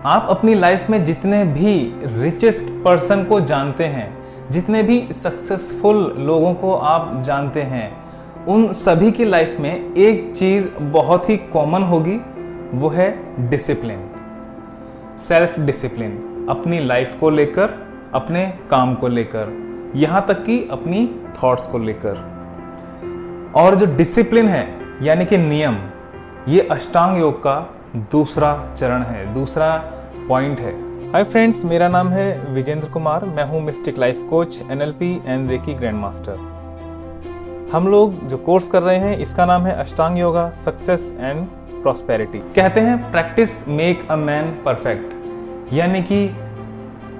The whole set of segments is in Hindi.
आप अपनी लाइफ में जितने भी रिचेस्ट पर्सन को जानते हैं, जितने भी सक्सेसफुल लोगों को आप जानते हैं, उन सभी की लाइफ में एक चीज़ बहुत ही कॉमन होगी, वो है डिसिप्लिन, सेल्फ डिसिप्लिन, अपनी लाइफ को लेकर, अपने काम को लेकर, यहाँ तक कि अपनी थॉट्स को लेकर। और जो डिसिप्लिन है यानी कि नियम, ये अष्टांग योग का दूसरा चरण है, दूसरा पॉइंट है। हाय फ्रेंड्स, मेरा नाम है विजेंद्र कुमार, मैं हूँ mistake life coach, NLP and reiki grand master. हम लोग जो कोर्स कर रहे हैं इसका नाम है अष्टांग योगा सक्सेस एंड प्रॉस्पेरिटी। कहते हैं practice make a man perfect, यानी कि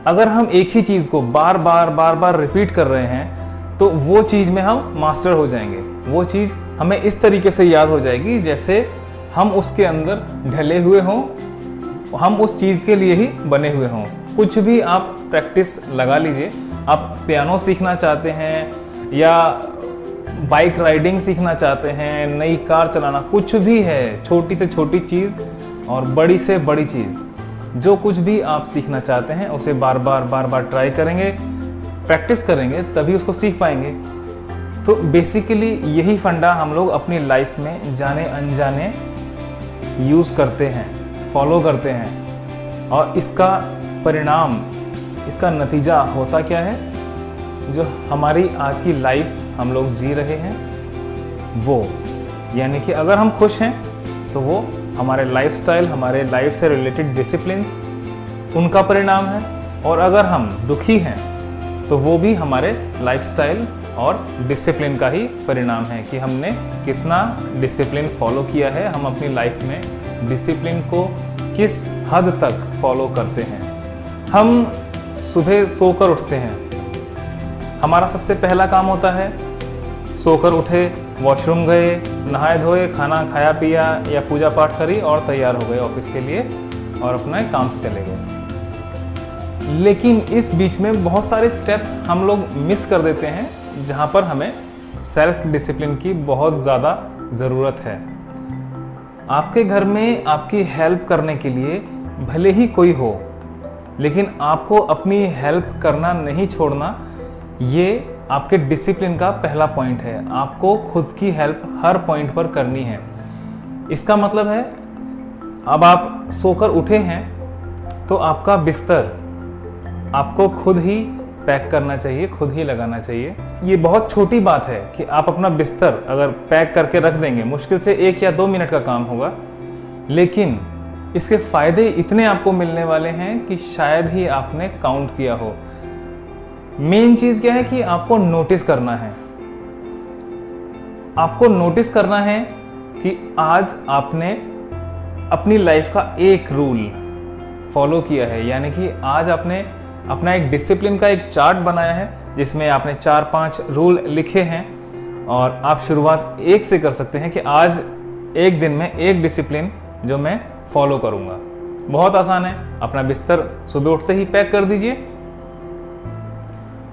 अगर हम एक ही चीज़ को बार बार रिपीट कर रहे हैं तो वो चीज़ में हम मास्टर हो जाएंगे। वो चीज़ हमें इस तरीके से याद हो जाएगी जैसे हम उसके अंदर ढले हुए हों, हम उस चीज़ के लिए ही बने हुए हों। कुछ भी आप प्रैक्टिस लगा लीजिए, आप पियानो सीखना चाहते हैं या बाइक राइडिंग सीखना चाहते हैं, नई कार चलाना, कुछ भी है, छोटी से छोटी चीज़ और बड़ी से बड़ी चीज़, जो कुछ भी आप सीखना चाहते हैं उसे बार बार ट्राई करेंगे, प्रैक्टिस करेंगे, तभी उसको सीख पाएंगे। तो बेसिकली यही फंडा हम लोग अपनी लाइफ में जाने अनजाने यूज़ करते हैं, फॉलो करते हैं, और इसका परिणाम, इसका नतीजा होता क्या है? जो हमारी आज की लाइफ हम लोग जी रहे हैं वो, यानी कि अगर हम खुश हैं तो वो हमारे लाइफस्टाइल, हमारे लाइफ से रिलेटेड डिसिप्लिन्स, उनका परिणाम है, और अगर हम दुखी हैं तो वो भी हमारे लाइफस्टाइल और डिसिप्लिन का ही परिणाम है कि हमने कितना डिसिप्लिन फॉलो किया है, हम अपनी लाइफ में डिसिप्लिन को किस हद तक फॉलो करते हैं। हम सुबह सोकर उठते हैं, हमारा सबसे पहला काम होता है सोकर उठे, वॉशरूम गए, नहाए धोए, खाना खाया पिया या पूजा पाठ करी और तैयार हो गए ऑफिस के लिए और अपने काम से चले गए। लेकिन इस बीच में बहुत सारे स्टेप्स हम लोग मिस कर देते हैं जहाँ पर हमें सेल्फ डिसिप्लिन की बहुत ज़्यादा ज़रूरत है। आपके घर में आपकी हेल्प करने के लिए भले ही कोई हो, लेकिन आपको अपनी हेल्प करना नहीं छोड़ना, ये आपके डिसिप्लिन का पहला पॉइंट है। आपको खुद की हेल्प हर पॉइंट पर करनी है। इसका मतलब है अब आप सोकर उठे हैं तो आपका बिस्तर आपको खुद ही पैक करना चाहिए, खुद ही लगाना चाहिए। ये बहुत छोटी बात है कि आप अपना बिस्तर अगर पैक करके रख देंगे, मुश्किल से 1 या 2 मिनट का काम होगा, लेकिन इसके फ़ायदे इतने आपको मिलने वाले हैं कि शायद ही आपने काउंट किया हो। मेन चीज़ क्या है कि आपको नोटिस करना है। आपको नोटिस करना है कि आज आपने अपनी लाइफ का एक रूल फॉलो किया है, यानी कि आज आपने अपना एक डिसिप्लिन का एक चार्ट बनाया है जिसमें आपने 4-5 रूल लिखे हैं, और आप शुरुआत एक से कर सकते हैं कि आज एक दिन में एक डिसिप्लिन जो मैं फॉलो करूंगा। बहुत आसान है, अपना बिस्तर सुबह उठते ही पैक कर दीजिए,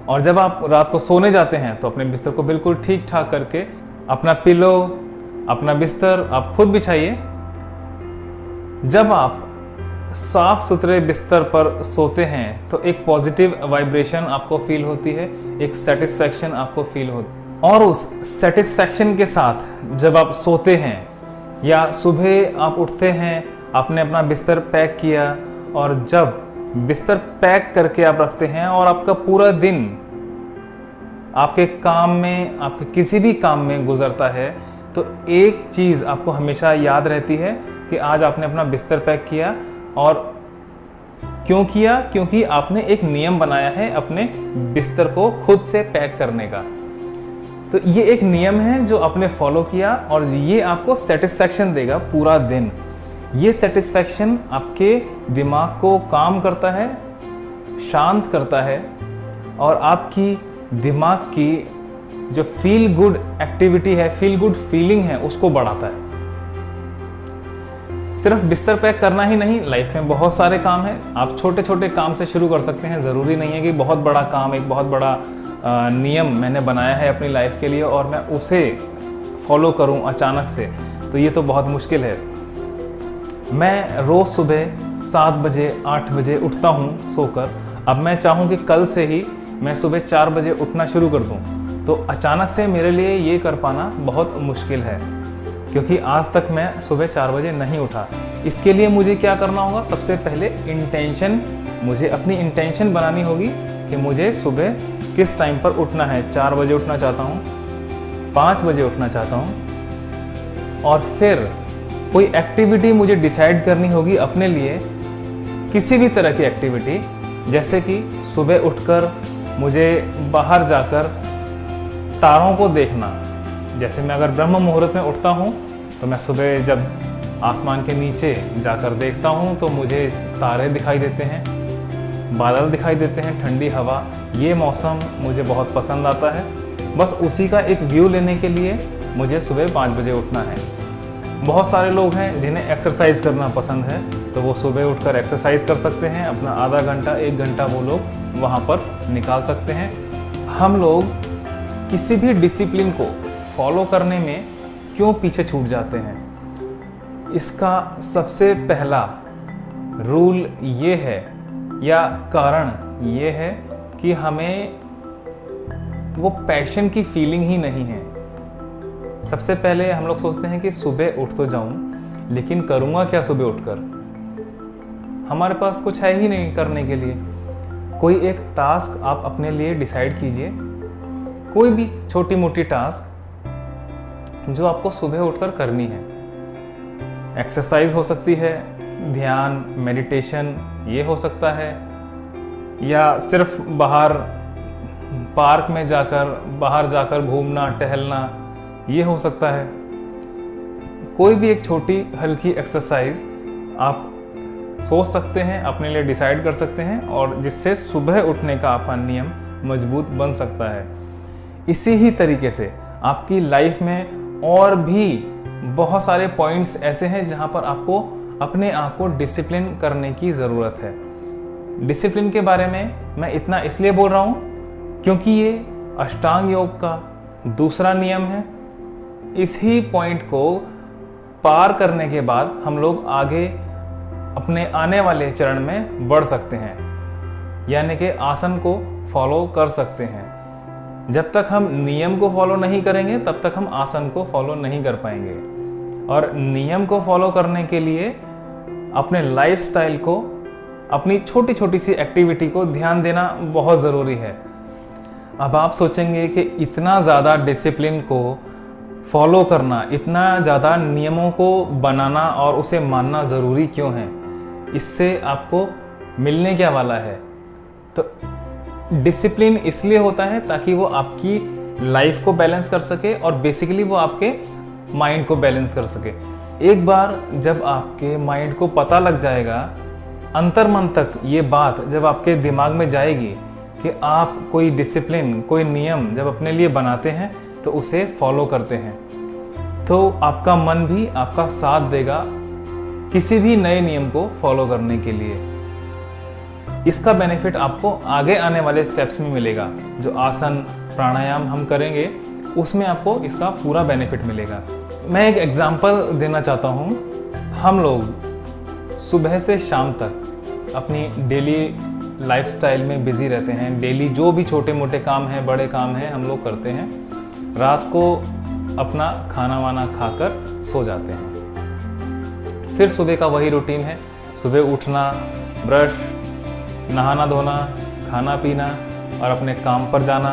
और जब आप रात को सोने जाते हैं तो अपने बिस्तर को बिल्कुल ठीक ठाक करके अपना पिलो, अपना बिस्तर आप खुद बिछाइए। जब आप साफ सुथरे बिस्तर पर सोते हैं तो एक पॉजिटिव वाइब्रेशन आपको फील होती है, एक सेटिस्फैक्शन आपको फील होती है, और उस सेटिस्फैक्शन के साथ जब आप सोते हैं या सुबह आप उठते हैं, आपने अपना बिस्तर पैक किया, और जब बिस्तर पैक करके आप रखते हैं और आपका पूरा दिन आपके काम में, आपके किसी भी काम में गुजरता है, तो एक चीज़ आपको हमेशा याद रहती है कि आज आपने अपना बिस्तर पैक किया। और क्यों किया? क्योंकि आपने एक नियम बनाया है अपने बिस्तर को खुद से पैक करने का। तो ये एक नियम है जो आपने फॉलो किया, और ये आपको सेटिस्फैक्शन देगा पूरा दिन। ये सेटिस्फैक्शन आपके दिमाग को काम करता है, शांत करता है, और आपकी दिमाग की जो फील गुड एक्टिविटी है, फील गुड फीलिंग है, उसको बढ़ाता है। सिर्फ बिस्तर पैक करना ही नहीं, लाइफ में बहुत सारे काम हैं। आप छोटे छोटे काम से शुरू कर सकते हैं। ज़रूरी नहीं है कि बहुत बड़ा काम, एक बहुत बड़ा नियम मैंने बनाया है अपनी लाइफ के लिए और मैं उसे फॉलो करूं अचानक से, तो ये तो बहुत मुश्किल है। मैं रोज़ सुबह 7 बजे 8 बजे उठता हूँ सोकर। अब मैं चाहूँ कि कल से ही मैं सुबह 4 बजे उठना शुरू कर दूँ, तो अचानक से मेरे लिए ये कर पाना बहुत मुश्किल है, क्योंकि आज तक मैं सुबह 4 बजे नहीं उठा। इसके लिए मुझे क्या करना होगा? सबसे पहले मुझे अपनी इंटेंशन बनानी होगी कि मुझे सुबह किस टाइम पर उठना है। 4 बजे उठना चाहता हूँ, 5 बजे उठना चाहता हूँ, और फिर कोई एक्टिविटी मुझे डिसाइड करनी होगी अपने लिए, किसी भी तरह की एक्टिविटी। जैसे कि सुबह उठकर मुझे बाहर जाकर तारों को देखना। जैसे मैं अगर ब्रह्म मुहूर्त में उठता हूँ तो मैं सुबह जब आसमान के नीचे जाकर देखता हूँ तो मुझे तारे दिखाई देते हैं, बादल दिखाई देते हैं, ठंडी हवा। ये मौसम मुझे बहुत पसंद आता है। बस उसी का एक व्यू लेने के लिए मुझे सुबह 5 बजे उठना है। बहुत सारे लोग हैं जिन्हें एक्सरसाइज करना पसंद है, तो वो सुबह उठकर एक्सरसाइज कर सकते हैं। अपना आधा घंटा 1 घंटा वो लोग वहाँ पर निकाल सकते हैं। हम लोग किसी भी डिसिप्लिन को फॉलो करने में क्यों पीछे छूट जाते हैं? इसका सबसे पहला रूल ये है या कारण ये है कि हमें वो पैशन की फीलिंग ही नहीं है। सबसे पहले हम लोग सोचते हैं कि सुबह उठ तो जाऊं, लेकिन करूंगा क्या सुबह उठकर? हमारे पास कुछ है ही नहीं करने के लिए। कोई एक टास्क आप अपने लिए डिसाइड कीजिए, कोई भी छोटी मोटी टास्क जो आपको सुबह उठकर करनी है। एक्सरसाइज हो सकती है, ध्यान, मेडिटेशन ये हो सकता है, या सिर्फ पार्क में बाहर जाकर घूमना टहलना ये हो सकता है। कोई भी एक छोटी हल्की एक्सरसाइज आप सोच सकते हैं, अपने लिए डिसाइड कर सकते हैं, और जिससे सुबह उठने का आपका नियम मजबूत बन सकता है। इसी ही तरीके से आपकी लाइफ में और भी बहुत सारे पॉइंट्स ऐसे हैं जहां पर आपको अपने आप को डिसिप्लिन करने की ज़रूरत है। डिसिप्लिन के बारे में मैं इतना इसलिए बोल रहा हूँ क्योंकि ये अष्टांग योग का दूसरा नियम है। इसी पॉइंट को पार करने के बाद हम लोग आगे अपने आने वाले चरण में बढ़ सकते हैं, यानी कि आसन को फॉलो कर सकते हैं। जब तक हम नियम को फॉलो नहीं करेंगे तब तक हम आसन को फॉलो नहीं कर पाएंगे। और नियम को फॉलो करने के लिए अपने लाइफस्टाइल को, अपनी छोटी छोटी सी एक्टिविटी को ध्यान देना बहुत ज़रूरी है। अब आप सोचेंगे कि इतना ज़्यादा डिसिप्लिन को फॉलो करना, इतना ज़्यादा नियमों को बनाना और उसे मानना ज़रूरी क्यों है? इससे आपको मिलने क्या वाला है? तो डिसिप्लिन इसलिए होता है ताकि वो आपकी लाइफ को बैलेंस कर सके और बेसिकली वो आपके माइंड को बैलेंस कर सके। एक बार जब आपके माइंड को पता लग जाएगा, अंतर्मन तक ये बात जब आपके दिमाग में जाएगी कि आप कोई डिसिप्लिन, कोई नियम जब अपने लिए बनाते हैं तो उसे फॉलो करते हैं, तो आपका मन भी आपका साथ देगा किसी भी नए नियम को फॉलो करने के लिए। इसका बेनिफिट आपको आगे आने वाले स्टेप्स में मिलेगा। जो आसन प्राणायाम हम करेंगे उसमें आपको इसका पूरा बेनिफिट मिलेगा। मैं एक एग्जांपल देना चाहता हूँ। हम लोग सुबह से शाम तक अपनी डेली लाइफस्टाइल में बिजी रहते हैं। डेली जो भी छोटे मोटे काम हैं, बड़े काम हैं, हम लोग करते हैं। रात को अपना खाना वाना खाकर सो जाते हैं। फिर सुबह का वही रूटीन है, सुबह उठना, ब्रश, नहाना धोना, खाना पीना और अपने काम पर जाना,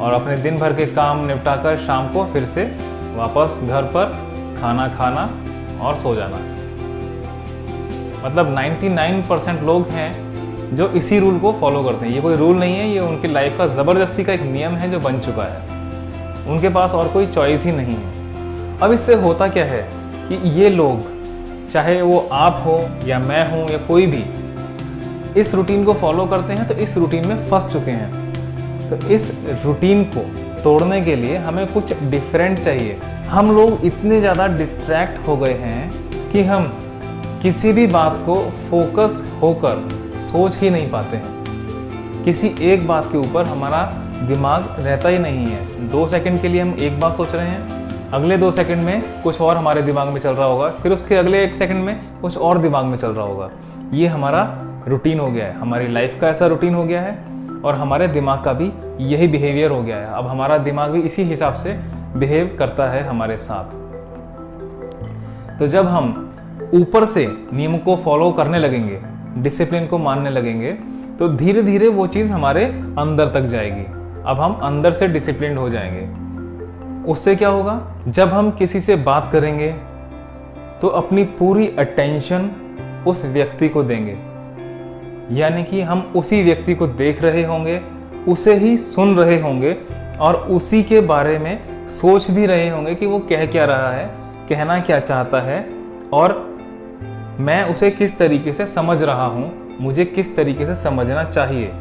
और अपने दिन भर के काम निपटाकर शाम को फिर से वापस घर पर खाना खाना और सो जाना। मतलब 99% लोग हैं जो इसी रूल को फॉलो करते हैं। ये कोई रूल नहीं है, ये उनकी लाइफ का ज़बरदस्ती का एक नियम है जो बन चुका है। उनके पास और कोई चॉइस ही नहीं है। अब इससे होता क्या है कि ये लोग, चाहे वो आप हो या मैं हूँ या कोई भी, इस रूटीन को फॉलो करते हैं तो इस रूटीन में फंस चुके हैं। तो इस रूटीन को तोड़ने के लिए हमें कुछ डिफरेंट चाहिए। हम लोग इतने ज़्यादा डिस्ट्रैक्ट हो गए हैं कि हम किसी भी बात को फोकस होकर सोच ही नहीं पाते हैं। किसी एक बात के ऊपर हमारा दिमाग रहता ही नहीं है। 2 सेकंड के लिए हम एक बात सोच रहे हैं अगले 2 सेकंड में कुछ और हमारे दिमाग में चल रहा होगा, फिर उसके अगले 1 सेकंड में कुछ और दिमाग में चल रहा होगा। ये हमारा रूटीन हो गया है, हमारी लाइफ का ऐसा रूटीन हो गया है और हमारे दिमाग का भी यही बिहेवियर हो गया है। अब हमारा दिमाग भी इसी हिसाब से बिहेव करता है हमारे साथ। तो जब हम ऊपर से नियम को फॉलो करने लगेंगे, डिसिप्लिन को मानने लगेंगे, तो धीरे धीरे वो चीज़ हमारे अंदर तक जाएगी। अब हम अंदर से डिसिप्लिन्ड हो जाएंगे। उससे क्या होगा, जब हम किसी से बात करेंगे तो अपनी पूरी अटेंशन उस व्यक्ति को देंगे, यानी कि हम उसी व्यक्ति को देख रहे होंगे, उसे ही सुन रहे होंगे और उसी के बारे में सोच भी रहे होंगे कि वो कह क्या रहा है, कहना क्या चाहता है और मैं उसे किस तरीके से समझ रहा हूँ, मुझे किस तरीके से समझना चाहिए।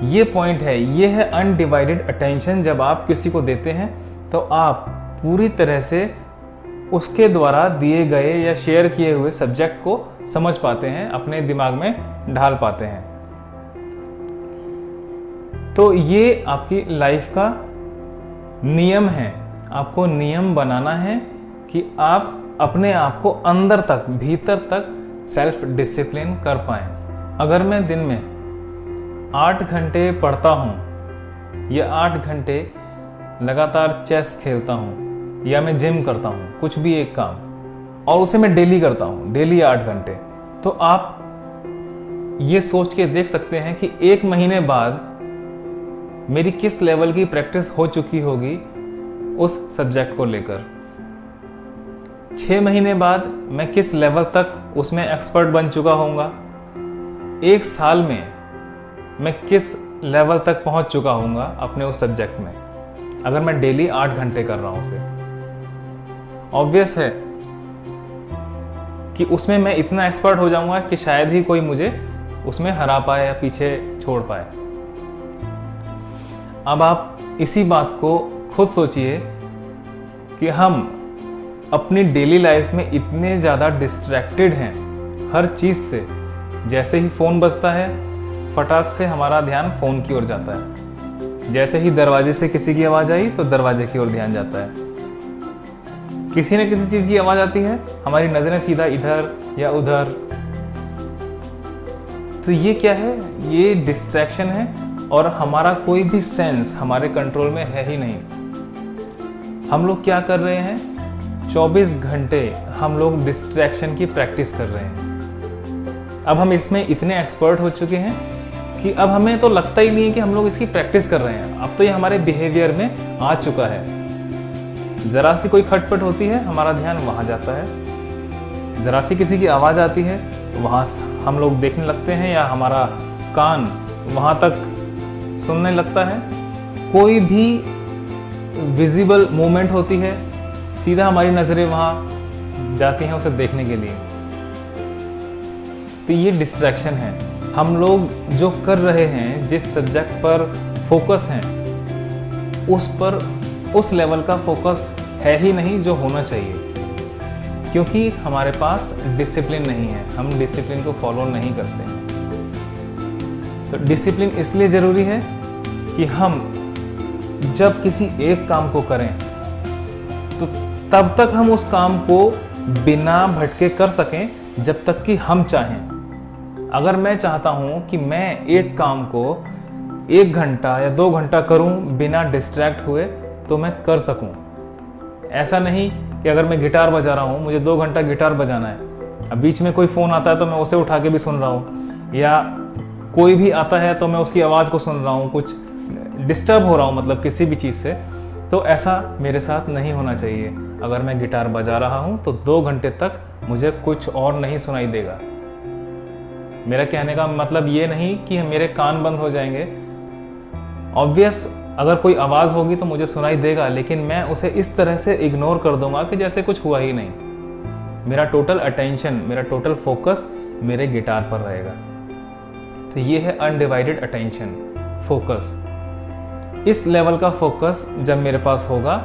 ये पॉइंट है, ये है अनडिवाइडेड अटेंशन। जब आप किसी को देते हैं तो आप पूरी तरह से उसके द्वारा दिए गए या शेयर किए हुए सब्जेक्ट को समझ पाते हैं, अपने दिमाग में ढाल पाते हैं। तो ये आपकी लाइफ का नियम है। आपको नियम बनाना है कि आप अपने आप को अंदर तक, भीतर तक सेल्फ डिसिप्लिन कर पाएं। अगर मैं दिन में 8 घंटे पढ़ता हूँ या 8 घंटे लगातार चेस खेलता हूँ या मैं जिम करता हूँ, कुछ भी एक काम, और उसे मैं डेली करता हूँ, डेली 8 घंटे, तो आप ये सोच के देख सकते हैं कि 1 महीने बाद मेरी किस लेवल की प्रैक्टिस हो चुकी होगी उस सब्जेक्ट को लेकर। 6 महीने बाद मैं किस लेवल तक उसमें एक्सपर्ट बन चुका होऊंगा। 1 साल में मैं किस लेवल तक पहुंच चुका होऊंगा अपने उस सब्जेक्ट में, अगर मैं डेली 8 घंटे कर रहा हूं उसे। ऑब्वियस है कि उसमें मैं इतना एक्सपर्ट हो जाऊंगा कि शायद ही कोई मुझे उसमें हरा पाए या पीछे छोड़ पाए। अब आप इसी बात को खुद सोचिए कि हम अपनी डेली लाइफ में इतने ज़्यादा डिस्ट्रैक्टेड हैं हर चीज़ से। जैसे ही फ़ोन बजता है, फटाक से हमारा ध्यान फ़ोन की ओर जाता है। जैसे ही दरवाजे से किसी की आवाज़ आई तो दरवाजे की ओर ध्यान जाता है। किसी न किसी चीज़ की आवाज़ आती है, हमारी नज़रें सीधा इधर या उधर। तो ये क्या है? ये डिस्ट्रैक्शन है और हमारा कोई भी सेंस हमारे कंट्रोल में है ही नहीं। हम लोग क्या कर रहे हैं? 24 घंटे हम लोग डिस्ट्रैक्शन की प्रैक्टिस कर रहे हैं। अब हम इसमें इतने एक्सपर्ट हो चुके हैं कि अब हमें तो लगता ही नहीं है कि हम लोग इसकी प्रैक्टिस कर रहे हैं। अब तो ये हमारे बिहेवियर में आ चुका है। ज़रा सी कोई खटपट होती है, हमारा ध्यान वहाँ जाता है। ज़रा सी किसी की आवाज़ आती है, वहाँ हम लोग देखने लगते हैं या हमारा कान वहाँ तक सुनने लगता है। कोई भी विजिबल मूवमेंट होती है, सीधा हमारी नज़रें वहाँ जाती हैं उसे देखने के लिए। तो ये डिस्ट्रैक्शन है। हम लोग जो कर रहे हैं, जिस सब्जेक्ट पर फोकस हैं, उस पर उस लेवल का फोकस है ही नहीं जो होना चाहिए, क्योंकि हमारे पास डिसिप्लिन नहीं है। हम डिसिप्लिन को फॉलो नहीं करते हैं। तो डिसिप्लिन इसलिए ज़रूरी है कि हम जब किसी एक काम को करें तो तब तक हम उस काम को बिना भटके कर सकें जब तक कि हम चाहें। अगर मैं चाहता हूँ कि मैं एक काम को 1 घंटा या 2 घंटा करूँ बिना डिस्ट्रैक्ट हुए, तो मैं कर सकूँ। ऐसा नहीं कि अगर मैं गिटार बजा रहा हूँ, मुझे 2 घंटा गिटार बजाना है, अब बीच में कोई फ़ोन आता है तो मैं उसे उठा के भी सुन रहा हूँ, या कोई भी आता है तो मैं उसकी आवाज़ को सुन रहा हूँ, कुछ डिस्टर्ब हो रहा हूँ मतलब किसी भी चीज़ से। तो ऐसा मेरे साथ नहीं होना चाहिए। अगर मैं गिटार बजा रहा हूँ तो 2 घंटे तक मुझे कुछ और नहीं सुनाई देगा। मेरा कहने का मतलब ये नहीं कि मेरे कान बंद हो जाएंगे। ऑब्वियस अगर कोई आवाज़ होगी तो मुझे सुनाई देगा, लेकिन मैं उसे इस तरह से इग्नोर कर दूंगा कि जैसे कुछ हुआ ही नहीं। मेरा टोटल अटेंशन, मेरा टोटल फोकस मेरे गिटार पर रहेगा। तो ये है अनडिवाइडेड अटेंशन, फोकस। इस लेवल का फोकस जब मेरे पास होगा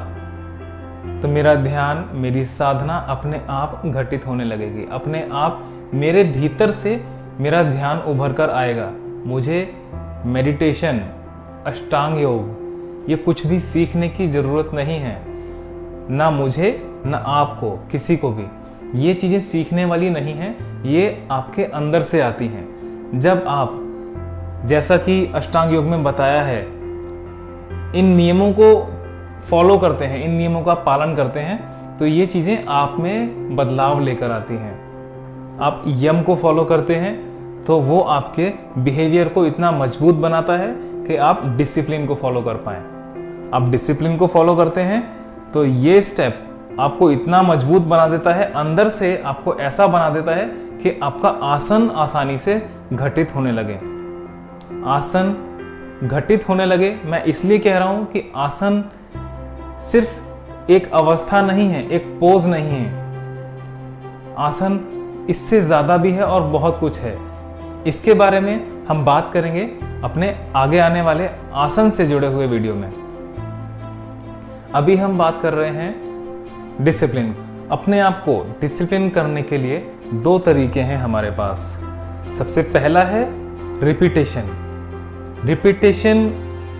तो मेरा ध्यान, मेरी साधना अपने आप घटित होने लगेगी। अपने आप मेरे भीतर से मेरा ध्यान उभर कर आएगा। मुझे मेडिटेशन, अष्टांग योग, ये कुछ भी सीखने की ज़रूरत नहीं है। ना मुझे ना आपको, किसी को भी। ये चीज़ें सीखने वाली नहीं हैं, ये आपके अंदर से आती हैं। जब आप, जैसा कि अष्टांग योग में बताया है, इन नियमों को फॉलो करते हैं, इन नियमों का पालन करते हैं, तो ये चीज़ें आप में बदलाव लेकर आती हैं। आप यम को फॉलो करते हैं तो वो आपके बिहेवियर को इतना मजबूत बनाता है कि आप डिसिप्लिन को फॉलो कर पाएँ। आप डिसिप्लिन को फॉलो करते हैं तो ये स्टेप आपको इतना मजबूत बना देता है, अंदर से आपको ऐसा बना देता है कि आपका आसन आसानी से घटित होने लगे। आसन घटित होने लगे, मैं इसलिए कह रहा हूं कि आसन सिर्फ एक अवस्था नहीं है, एक पोज नहीं है। आसन इससे ज़्यादा भी है और बहुत कुछ है। इसके बारे में हम बात करेंगे अपने आगे आने वाले आसन से जुड़े हुए वीडियो में। अभी हम बात कर रहे हैं डिसिप्लिन। अपने आप को डिसिप्लिन करने के लिए दो तरीके हैं हमारे पास। सबसे पहला है रिपीटेशन। रिपीटेशन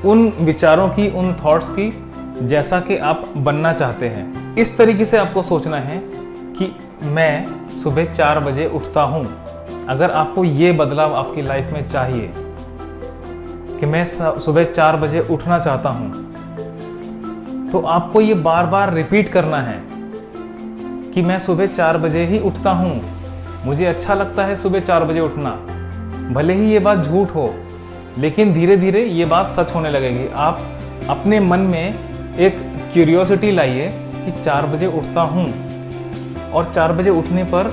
उन विचारों की, उन थॉट्स की जैसा कि आप बनना चाहते हैं। इस तरीके से आपको सोचना है कि मैं सुबह 4 बजे उठता हूँ। अगर आपको ये बदलाव आपकी लाइफ में चाहिए कि मैं सुबह 4 बजे उठना चाहता हूँ, तो आपको ये बार बार रिपीट करना है कि मैं सुबह 4 बजे ही उठता हूँ, मुझे अच्छा लगता है सुबह 4 बजे उठना। भले ही ये बात झूठ हो, लेकिन धीरे धीरे ये बात सच होने लगेगी। आप अपने मन में एक क्यूरियोसिटी लाइए कि 4 बजे उठता हूँ, और 4 बजे उठने पर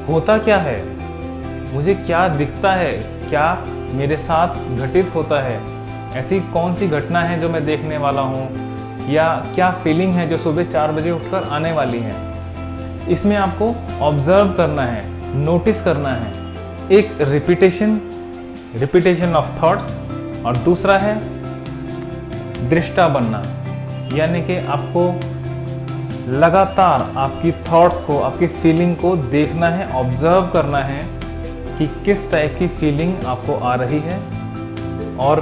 होता क्या है, मुझे क्या दिखता है, क्या मेरे साथ घटित होता है, ऐसी कौन सी घटना है जो मैं देखने वाला हूँ, या क्या फीलिंग है जो सुबह 4 बजे उठकर आने वाली है। इसमें आपको ऑब्जर्व करना है, नोटिस करना है। एक रिपीटेशन ऑफ थॉट्स, और दूसरा है दृष्टा बनना, यानी कि आपको लगातार आपकी थॉट्स को, आपकी फीलिंग को देखना है, ऑब्जर्व करना है कि किस टाइप की फीलिंग आपको आ रही है और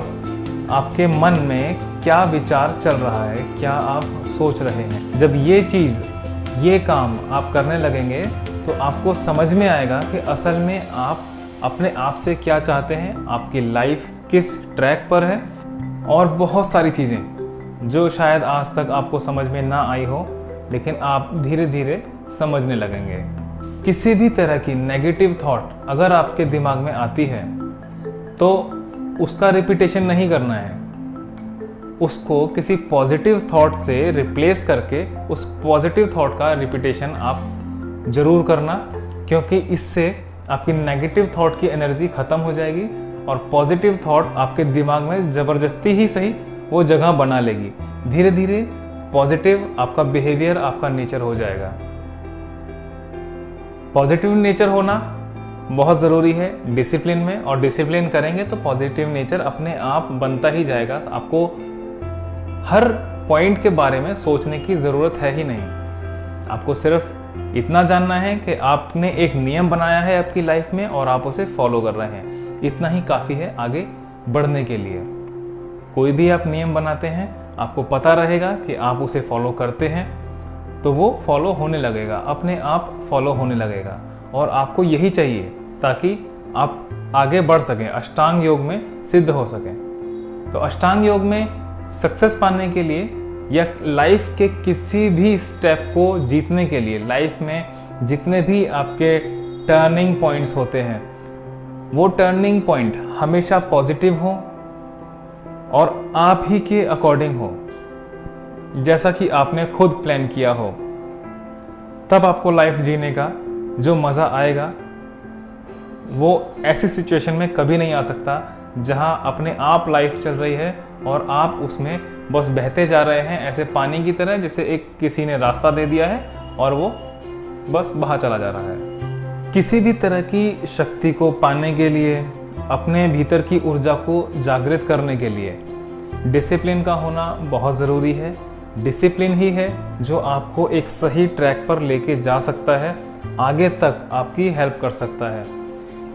आपके मन में क्या विचार चल रहा है, क्या आप सोच रहे हैं। जब ये काम आप करने लगेंगे तो आपको समझ में आएगा कि असल में आप अपने आप से क्या चाहते हैं, आपकी लाइफ किस ट्रैक पर है, और बहुत सारी चीज़ें जो शायद आज तक आपको समझ में ना आई हो, लेकिन आप धीरे धीरे समझने लगेंगे। किसी भी तरह की नेगेटिव थॉट अगर आपके दिमाग में आती है तो उसका रिपीटेशन नहीं करना है, उसको किसी पॉजिटिव थॉट से रिप्लेस करके उस पॉजिटिव थॉट का रिपीटेशन आप जरूर करना, क्योंकि इससे आपकी नेगेटिव थॉट की एनर्जी खत्म हो जाएगी और पॉजिटिव थॉट आपके दिमाग में ज़बरदस्ती ही सही वो जगह बना लेगी। धीरे धीरे पॉजिटिव आपका बिहेवियर, आपका नेचर हो जाएगा। पॉजिटिव नेचर होना बहुत ज़रूरी है डिसिप्लिन में, और डिसिप्लिन करेंगे तो पॉजिटिव नेचर अपने आप बनता ही जाएगा। आपको हर पॉइंट के बारे में सोचने की ज़रूरत है ही नहीं। आपको सिर्फ इतना जानना है कि आपने एक नियम बनाया है आपकी लाइफ में और आप उसे फॉलो कर रहे हैं। इतना ही काफ़ी है आगे बढ़ने के लिए। कोई भी आप नियम बनाते हैं, आपको पता रहेगा कि आप उसे फॉलो करते हैं तो वो फॉलो होने लगेगा, अपने आप फॉलो होने लगेगा। और आपको यही चाहिए ताकि आप आगे बढ़ सकें, अष्टांग योग में सिद्ध हो सकें। तो अष्टांग योग में सक्सेस पाने के लिए या लाइफ के किसी भी स्टेप को जीतने के लिए, लाइफ में जितने भी आपके टर्निंग पॉइंट्स होते हैं, वो टर्निंग पॉइंट हमेशा पॉजिटिव हो और आप ही के अकॉर्डिंग हो, जैसा कि आपने खुद प्लान किया हो। तब आपको लाइफ जीने का जो मज़ा आएगा वो ऐसी सिचुएशन में कभी नहीं आ सकता जहां अपने आप लाइफ चल रही है और आप उसमें बस बहते जा रहे हैं, ऐसे पानी की तरह, जैसे एक किसी ने रास्ता दे दिया है और वो बस बहा चला जा रहा है। किसी भी तरह की शक्ति को पाने के लिए, अपने भीतर की ऊर्जा को जागृत करने के लिए डिसिप्लिन का होना बहुत ज़रूरी है। डिसिप्लिन ही है जो आपको एक सही ट्रैक पर लेके जा सकता है, आगे तक आपकी हेल्प कर सकता है।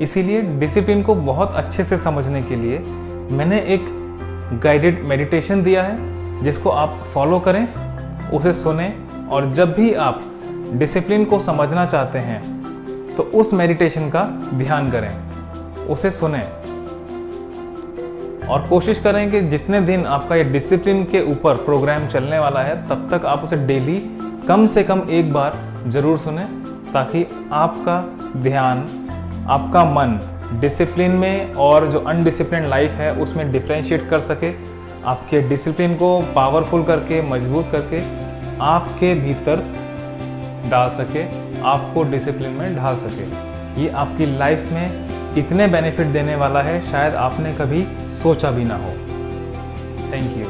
इसीलिए डिसिप्लिन को बहुत अच्छे से समझने के लिए मैंने एक गाइडेड मेडिटेशन दिया है, जिसको आप फॉलो करें, उसे सुने और जब भी आप डिसिप्लिन को समझना चाहते हैं तो उस मेडिटेशन का ध्यान करें, उसे सुनें और कोशिश करें कि जितने दिन आपका ये डिसिप्लिन के ऊपर प्रोग्राम चलने वाला है तब तक आप उसे डेली कम से कम एक बार ज़रूर सुने, ताकि आपका ध्यान, आपका मन डिसिप्लिन में और जो अनडिसिप्लिन लाइफ है उसमें डिफ्रेंशिएट कर सके, आपके डिसिप्लिन को पावरफुल करके, मजबूत करके आपके भीतर डाल सके, आपको डिसिप्लिन में ढाल सके। ये आपकी लाइफ में इतने बेनिफिट देने वाला है शायद आपने कभी सोचा भी ना हो। Thank you.